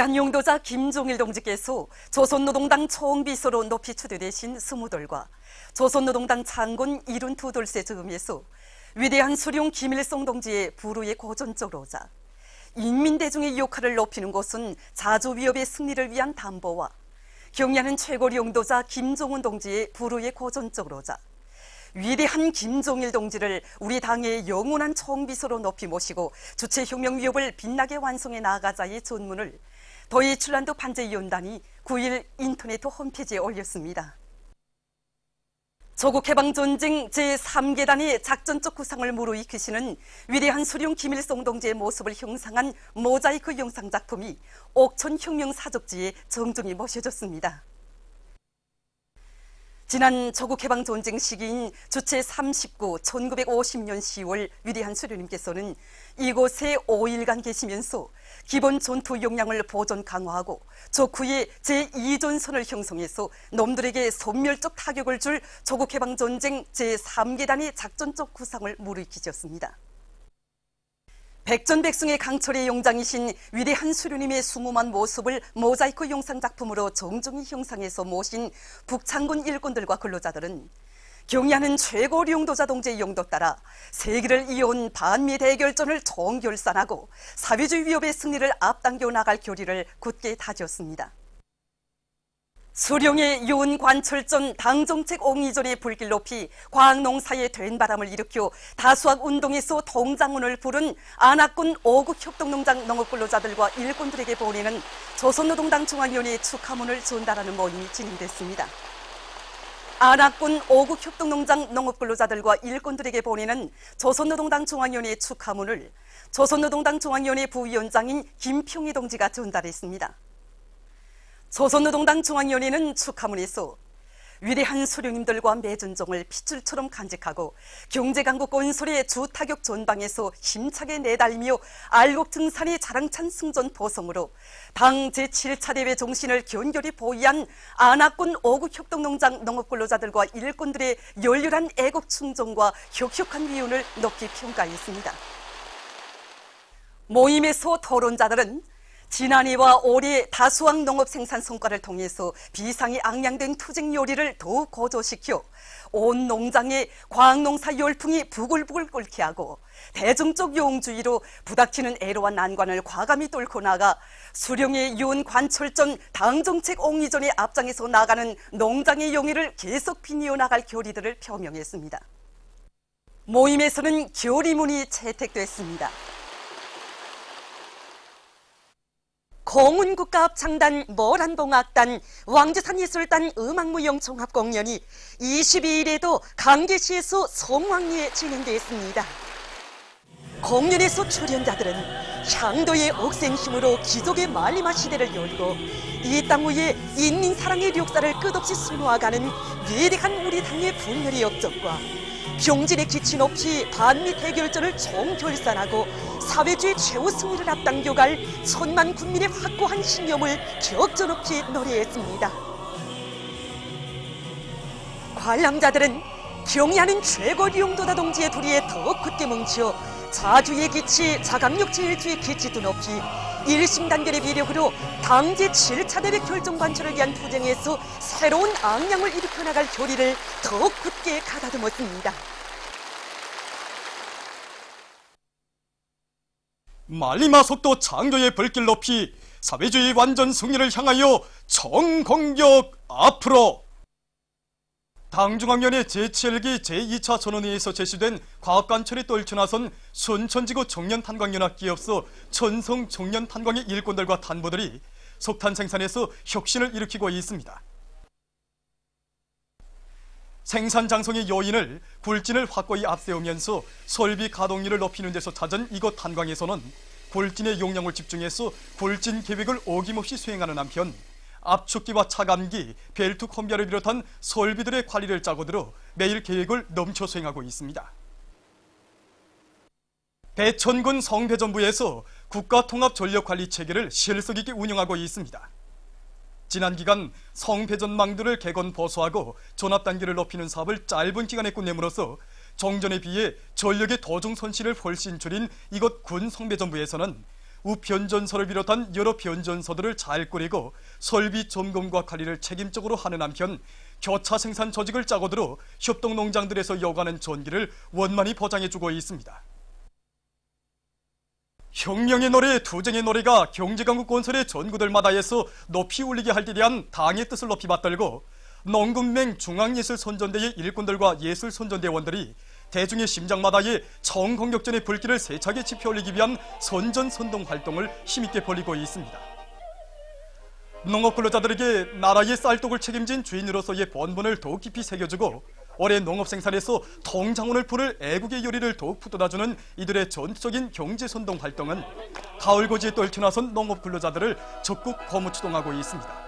위대한 용도자 김종일 동지께서 조선노동당 총비서로 높이 추대되신 스무돌과 조선노동당 창군 72돌세 즈음에서 위대한 수룡 김일성 동지의 부르의 고전적으로 오자 인민대중의 역할을 높이는 것은 자주위협의 승리를 위한 담보와 경의하는 최고 용도자 김종운 동지의 부르의 고전적으로 오자 위대한 김종일 동지를 우리 당의 영원한 총비서로 높이 모시고 주체혁명 위협을 빛나게 완성해 나아가자의 전문을 더이출란드 반제위원단이 9일 인터넷 홈페이지에 올렸습니다. 조국해방전쟁 제3계단의 작전적 구상을 무르익 크시는 위대한 수룡 김일성 동지의 모습을 형상한 모자이크 영상 작품이 옥천혁명사적지에 정중히 모셔졌습니다. 지난 조국해방전쟁 시기인 주체 39, 1950년 10월 위대한 수령님께서는 이곳에 5일간 계시면서 기본 전투 역량을 보존 강화하고 적후에 제2전선을 형성해서 놈들에게 소멸적 타격을 줄 조국해방전쟁 제3계단의 작전적 구상을 무르익히셨습니다. 백전백승의 강철의 용장이신 위대한 수령님의 숭엄한 모습을 모자이크 영상 작품으로 정중히 형상해서 모신 북창군 일꾼들과 근로자들은 경의하는 최고 용도자 동지의 용도 따라 세기를 이어온 반미 대결전을 총결산하고 사회주의 위협의 승리를 앞당겨 나갈 결의를 굳게 다졌습니다. 수령의 윤관철전 당정책 옹이전의 불길 높이 광농사에 된바람을 일으켜 다수학 운동에서 동장운을 부른 안학군 5국 협동농장 농업근로자들과 일꾼들에게 보내는 조선노동당 중앙위원회의 축하문을 전달하는 모임이 진행됐습니다. 안학군 5국 협동농장 농업근로자들과 일꾼들에게 보내는 조선노동당 중앙위원회의 축하문을 조선노동당 중앙위원회 부위원장인 김평희 동지가 전달했습니다. 조선노동당 중앙위원회는 축하문에서 위대한 수령님들과 매전종을 핏줄처럼 간직하고 경제강국 건설의 주타격 전방에서 힘차게 내달리며 알곡 등산의 자랑찬 승전 보성으로 당 제7차 대회 정신을 견결히 보위한 안학군 5국 협동농장 농업근로자들과 일꾼들의 열렬한 애국 충정과 혁혁한 위운을 높이 평가했습니다. 모임에서 토론자들은 지난해와 올해 다수학 농업 생산 성과를 통해서 비상이 앙양된 투쟁 요리를 더욱 고조시켜 온 농장에 광농사 열풍이 부글부글 끓게 하고 대중적 용주의로 부닥치는 애로와 난관을 과감히 뚫고 나가 수령의 윤관철전 당정책 옹이전의 앞장에서 나가는 농장의 영예를 계속 빛내어 나갈 결의들을 표명했습니다. 모임에서는 결의문이 채택됐습니다. 공운국가합창단 모란봉악단 왕제산예술단 음악무용종합공연이 22일에도 강계시에서 성황리에 진행되었습니다. 공연에서 출연자들은 향도의 억센 힘으로 기적의 말리마 시대를 열고 이 땅 위에 인민사랑의 역사를 끝없이 수놓아가는 위대한 우리 당의 분열의 역적과 경진의 기치 높이 반미 대결전을 총결산하고 사회주의 최후 승리를 앞당겨갈 천만 국민의 확고한 신념을 격전없이 노래했습니다. 관람자들은 경의하는 최고 용도자 동지의 도리에 더 굳게 뭉쳐 자주의 기치, 자강력 제일주의 기치도 높이 일심단결의 비력으로 당 제7차 대회 결정 관철을 위한 투쟁에서 새로운 앙양을 일으켜 나갈 결의를 더욱 굳게 가다듬었습니다. 말리마 속도 창조의 벌길 높이 사회주의 완전 승리를 향하여 총공격 앞으로. 당중앙위원회 제7기 제2차 전원회의에서 제시된 과학관철에 떨쳐나선 순천지구 청년탄광연합기업소 천성 청년탄광의 일꾼들과 단보들이 석탄 생산에서 혁신을 일으키고 있습니다. 생산 장성의 요인을 굴진을 확고히 앞세우면서 설비 가동률을 높이는 데서 찾은 이곳 탄광에서는 굴진의 용량을 집중해서 굴진 계획을 어김없이 수행하는 한편 압축기와 차감기, 벨트 콤비아를 비롯한 설비들의 관리를 짜고 들어 매일 계획을 넘쳐 수행하고 있습니다. 대천군 성배전부에서 국가통합전력관리체계를 실속 있게 운영하고 있습니다. 지난 기간 성배전망들을 개건 보수하고 전압단계를 높이는 사업을 짧은 기간에 끝냄으로써 정전에 비해 전력의 도중 손실을 훨씬 줄인 이곳 군 성배전부에서는 우편전서를 비롯한 여러 편전서들을 잘 꾸리고 설비 점검과 관리를 책임적으로 하는 한편 교차 생산 조직을 짜고 들어 협동농장들에서 요구하는 전기를 원만히 보장해주고 있습니다. 혁명의 노래, 투쟁의 노래가 경제강국 건설의 전구들마다에서 높이 울리게 할 때 대한 당의 뜻을 높이 받들고 농군맹 중앙예술선전대의 일꾼들과 예술선전대원들이 대중의 심장마다에 청공격전의 불길을 세차게 지펴올리기 위한 선전선동 활동을 힘있게 벌이고 있습니다. 농업 근로자들에게 나라의 쌀떡을 책임진 주인으로서의 본분을 더욱 깊이 새겨주고 올해 농업 생산에서 통장원을 풀을 애국의 요리를 더욱 붙돋아주는 이들의 전투적인 경제선동 활동은 가을고지에 떨쳐나선 농업 근로자들을 적극 거무추동하고 있습니다.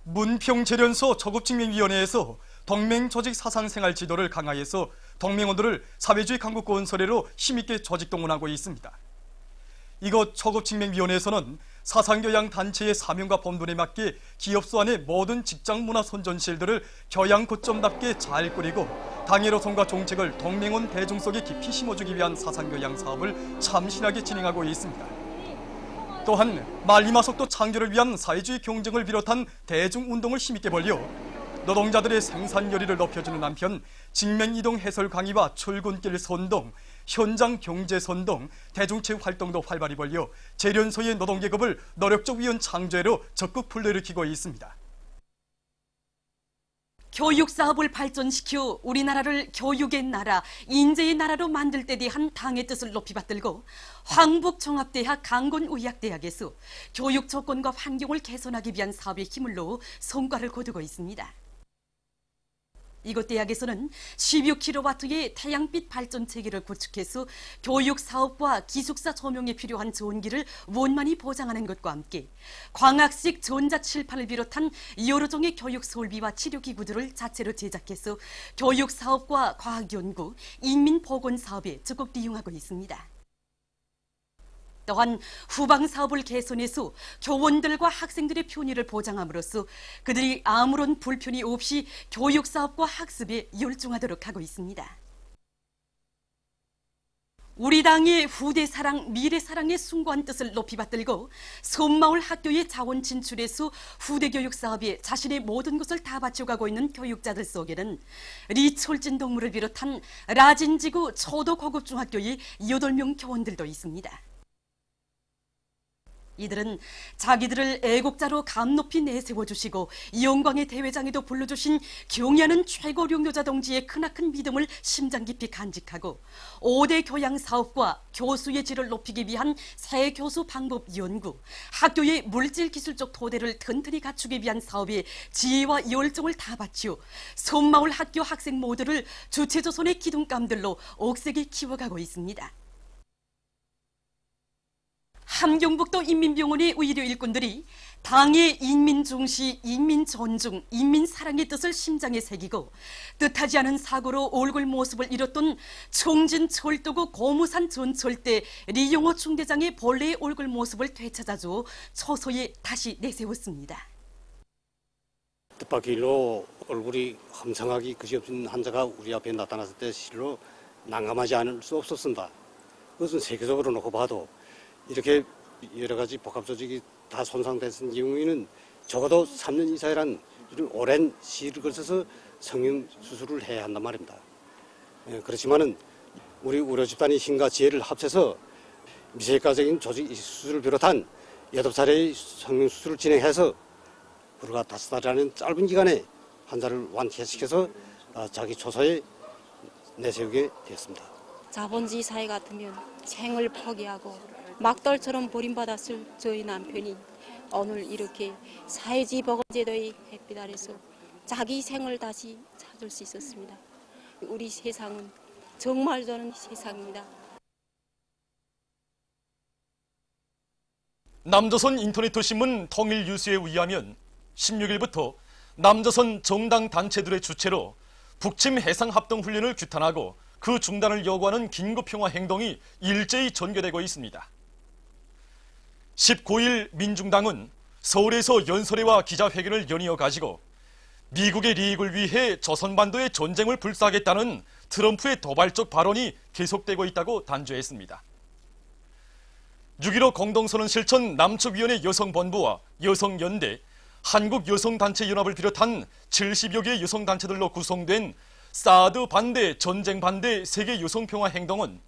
문평재련소 조급증명위원회에서 동맹조직 사상생활 지도를 강화해서 동맹원들을 사회주의 강국 건설회로 힘있게 조직동원하고 있습니다. 이곳 조급증명위원회에서는 사상교양 단체의 사명과 본분에 맞게 기업소 안의 모든 직장문화 선전실들을 교양 거점답게 잘 꾸리고 당의 노선과 정책을 동맹원 대중 속에 깊이 심어주기 위한 사상교양 사업을 참신하게 진행하고 있습니다. 또한 말리마속도 창조를 위한 사회주의 경쟁을 비롯한 대중운동을 힘있게 벌려 노동자들의 생산 열의를 높여주는 한편 직맹이동 해설 강의와 출근길 선동, 현장 경제 선동, 대중체육 활동도 활발히 벌려 재련소의 노동계급을 노력적 위원 창조회로 적극 불러일으키고 있습니다. 교육 사업을 발전시켜 우리나라를 교육의 나라, 인재의 나라로 만들 때 대한 당의 뜻을 높이 받들고 황북종합대학 강건의학대학에서 교육 조건과 환경을 개선하기 위한 사업에 힘을 넣어 성과를 거두고 있습니다. 이곳 대학에서는 16kW의 태양빛 발전 체계를 구축해서 교육 사업과 기숙사 조명에 필요한 전기를 원만히 보장하는 것과 함께 광학식 전자칠판을 비롯한 여러 종의 교육 설비와 치료기구들을 자체로 제작해서 교육 사업과 과학연구, 인민보건 사업에 적극 이용하고 있습니다. 또한 후방 사업을 개선해서 교원들과 학생들의 편의를 보장함으로써 그들이 아무런 불편이 없이 교육 사업과 학습에 열중하도록 하고 있습니다. 우리 당의 후대 사랑, 미래 사랑의 숭고한 뜻을 높이 받들고 섬마을 학교의 자원 진출에서 후대 교육 사업에 자신의 모든 것을 다 바쳐가고 있는 교육자들 속에는 리철진 동무를 비롯한 라진지구 초도고급중학교의 8명 교원들도 있습니다. 이들은 자기들을 애국자로 감 높이 내세워주시고 영광의 대회장에도 불러주신 경의하는 최고령료자 동지의 크나큰 믿음을 심장 깊이 간직하고 5대 교양 사업과 교수의 질을 높이기 위한 새 교수 방법 연구, 학교의 물질 기술적 토대를 튼튼히 갖추기 위한 사업에 지혜와 열정을 다 바치어 섬마을 학교 학생 모두를 주체조선의 기둥감들로 억세게 키워가고 있습니다. 함경북도 인민병원의 의료 일꾼들이 당의 인민중시, 인민존중, 인민사랑의 뜻을 심장에 새기고 뜻하지 않은 사고로 얼굴 모습을 잃었던 청진철도구 고무산 전철대 리용호 중대장의 본래의 얼굴 모습을 되찾아줘 초소에 다시 내세웠습니다. 뜻밖일로 얼굴이 험상하기 그지없는 환자가 우리 앞에 나타났을 때 실로 난감하지 않을 수 없었습니다. 그것은 세계적으로 놓고 봐도 이렇게 여러 가지 복합 조직이 다 손상됐은 경우에는 적어도 3년 이상이란 오랜 시일을 거쳐서 성형 수술을 해야 한단 말입니다. 그렇지만은 우리 의료 집단의 힘과 지혜를 합쳐서 미세과적인 조직 수술을 비롯한 8차례의 성형 수술을 진행해서 불과 5달이라는 짧은 기간에 환자를 완쾌시켜서 자기 초소에 내세우게 되었습니다. 자본주의 사회 같으면 생을 포기하고 막돌처럼 버림받았을 저희 남편이 오늘 이렇게 사회주의 보건제도의 햇빛 아래서 자기 생을 다시 찾을 수 있었습니다. 우리 세상은 정말 좋은 세상입니다. 남조선 인터넷 신문 통일뉴스에 의하면 16일부터 남조선 정당 단체들의 주체로 북침 해상합동훈련을 규탄하고 그 중단을 요구하는 긴급평화 행동이 일제히 전개되고 있습니다. 19일 민중당은 서울에서 연설회와 기자회견을 연이어 가지고 미국의利益을 위해 조선반도의 전쟁을 불사하겠다는 트럼프의 도발적 발언이 계속되고 있다고 단죄했습니다. 6.15 공동선언 실천 남측위원회 여성본부와 여성연대, 한국여성단체연합을 비롯한 70여 개의 여성단체들로 구성된 사드 반대, 전쟁 반대 세계 여성평화행동은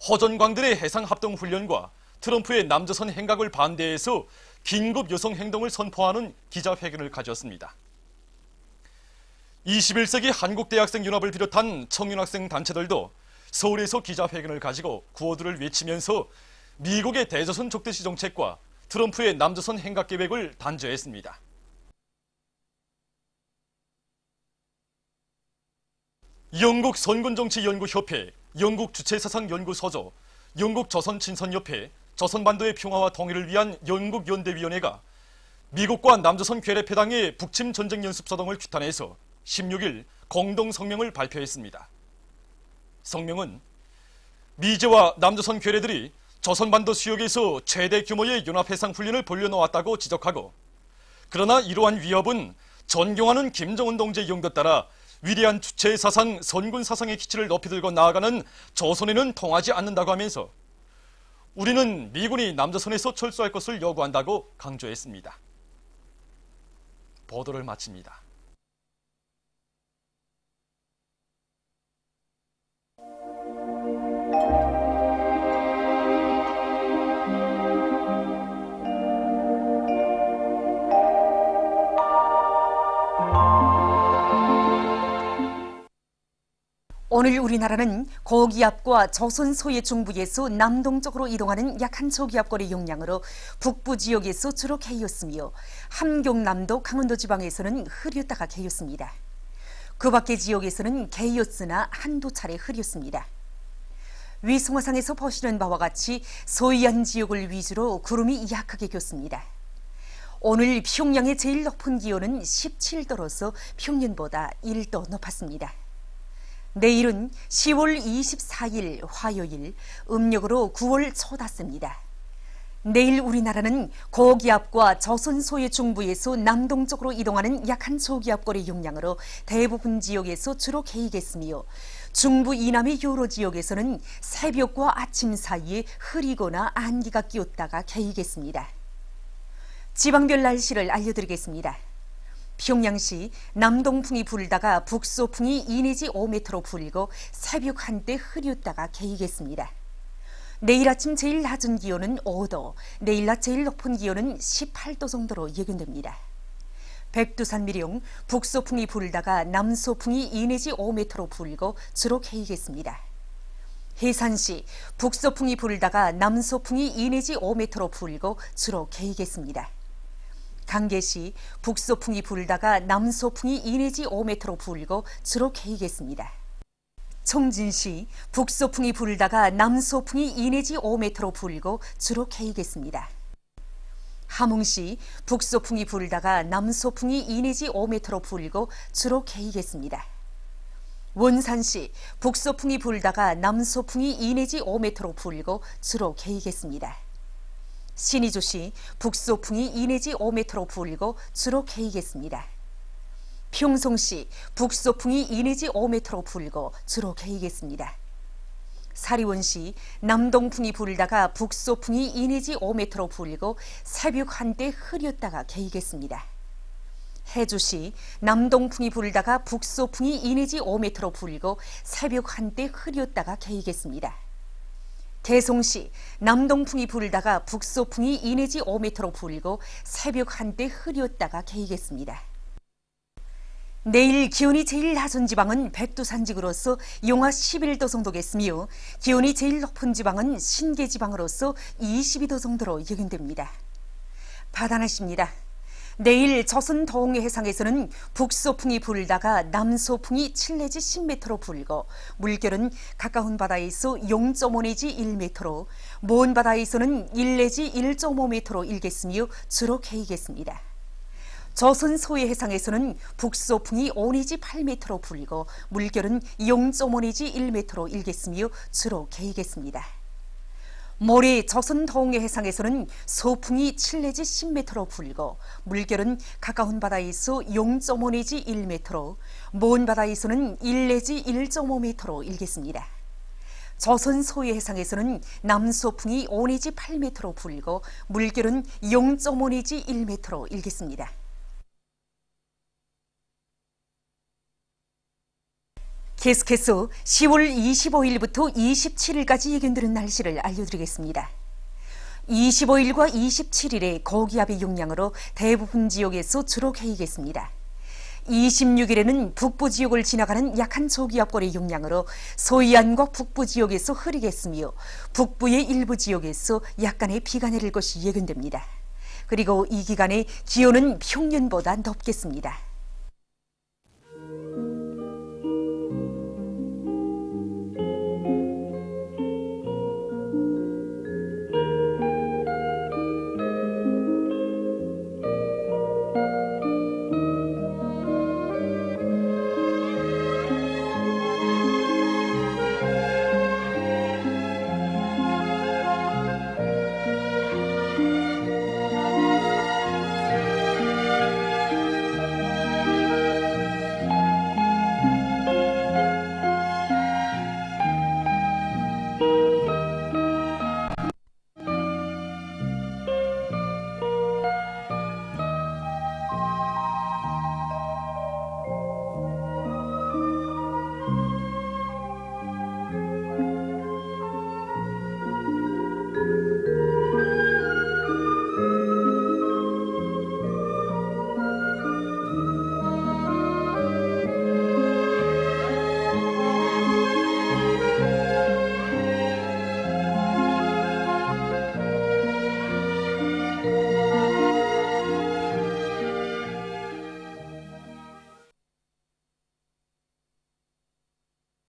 호전광들의 해상합동훈련과 트럼프의 남조선 행각을 반대해서 긴급 여성행동을 선포하는 기자회견을 가졌습니다. 21세기 한국대학생연합을 비롯한 청년학생 단체들도 서울에서 기자회견을 가지고 구호들을 외치면서 미국의 대조선 족대시 정책과 트럼프의 남조선 행각계획을 단죄했습니다. 영국 선군정치연구협회, 영국 주체사상연구소조, 영국 조선친선협회, 조선반도의 평화와 통일을 위한 영국연대위원회가 미국과 남조선 괴뢰패당의 북침 전쟁연습소 등을 규탄해서 16일 공동성명을 발표했습니다. 성명은 미제와 남조선 괴뢰들이 조선반도 수역에서 최대 규모의 연합해상 훈련을 벌려놓았다고 지적하고, 그러나 이러한 위협은 존경하는 김정은 동지의 용도에 따라 위대한 주체 사상, 선군 사상의 기치를 높이 들고 나아가는 조선에는 통하지 않는다고 하면서 우리는 미군이 남조선에서 철수할 것을 요구한다고 강조했습니다. 보도를 마칩니다. 오늘 우리나라는 고기압과 조선 소의 중부에서 남동쪽으로 이동하는 약한 저기압골의 영향으로 북부 지역에서 주로 개였으며 함경남도 강원도 지방에서는 흐렸다가 개였습니다. 그 밖의 지역에서는 개였으나 한두 차례 흐렸습니다. 위성화상에서 보시는 바와 같이 소이안 지역을 위주로 구름이 약하게 꼈습니다. 오늘 평양의 제일 높은 기온은 17도로서 평년보다 1도 높았습니다. 내일은 10월 24일 화요일, 음력으로 9월 초 닿습니다. 내일 우리나라는 고기압과 조선 소의 중부에서 남동쪽으로 이동하는 약한 저기압골의 영향으로 대부분 지역에서 주로 개이겠으며 중부 이남의 여러 지역에서는 새벽과 아침 사이에 흐리거나 안개가 끼었다가 개이겠습니다. 지방별 날씨를 알려드리겠습니다. 평양시 남동풍이 불다가 북소풍이 2 내지 5m로 불고 새벽 한때 흐렸다가 개이겠습니다. 내일 아침 제일 낮은 기온은 5도, 내일 낮 제일 높은 기온은 18도 정도로 예견됩니다. 백두산 미령 북소풍이 불다가 남소풍이 2 내지 5m로 불고 주로 개이겠습니다. 해산시 북소풍이 불다가 남소풍이 2 내지 5m로 불고 주로 개이겠습니다. 강계시 북소풍이 불다가 남소풍이 2 내지 5m로 불고 주로 개이겠습니다. 청진시 북소풍이 불다가 남소풍이 2 내지 5m로 불고 주로 개이겠습니다. 함흥시 북소풍이 불다가 남소풍이 2 내지 5m로 불고 주로 개이겠습니다. 원산시 북소풍이 불다가 남소풍이 2 내지 5m로 불고 주로 개이겠습니다. 신의주시 북소풍이 2 내지 5m로 불고 주로 개이겠습니다. 평송시 북소풍이 2 내지 5m로 불고 주로 개이겠습니다. 사리원시 남동풍이 불다가 북소풍이 2 내지 5m로 불고 새벽 한때 흐렸다가 개이겠습니다. 해주시 남동풍이 불다가 북소풍이 2 내지 5m로 불고 새벽 한때 흐렸다가 개이겠습니다. 대송시 남동풍이 불다가 북소풍이 2 내지 5m로 불고 새벽 한때 흐렸다가 개이겠습니다. 내일 기온이 제일 낮은 지방은 백두산지구로서 영하 11도 정도겠으며 기온이 제일 높은 지방은 신계지방으로서 22도 정도로 예견됩니다. 바다날씨입니다. 내일 조선 동해 해상에서는 북소풍이 불다가 남소풍이 7 내지 10m로 불고 물결은 가까운 바다에서 0.5 내지 1m로 먼 바다에서는 1 내지 1.5m로 일겠으며 주로 개이겠습니다. 조선 서해 해상에서는 북소풍이 5 내지 8m로 불고 물결은 0.5 내지 1m로 일겠으며 주로 개이겠습니다. 모레 조선 동해 해상에서는 소풍이 7 내지 10m로 불고 물결은 가까운 바다에서 0.5 내지 1m로 먼 바다에서는 1 내지 1.5m로 일겠습니다. 조선 소위 해상에서는 남소풍이 5 내지 8m로 불고 물결은 0.5 내지 1m로 일겠습니다. 계속해서 10월 25일부터 27일까지 예견되는 날씨를 알려드리겠습니다. 25일과 27일에 고기압의 영향으로 대부분 지역에서 주로 개이겠습니다. 26일에는 북부 지역을 지나가는 약한 저기압골의 영향으로 소이안과 북부 지역에서 흐리겠으며 북부의 일부 지역에서 약간의 비가 내릴 것이 예견됩니다. 그리고 이 기간에 기온은 평년보다 높겠습니다.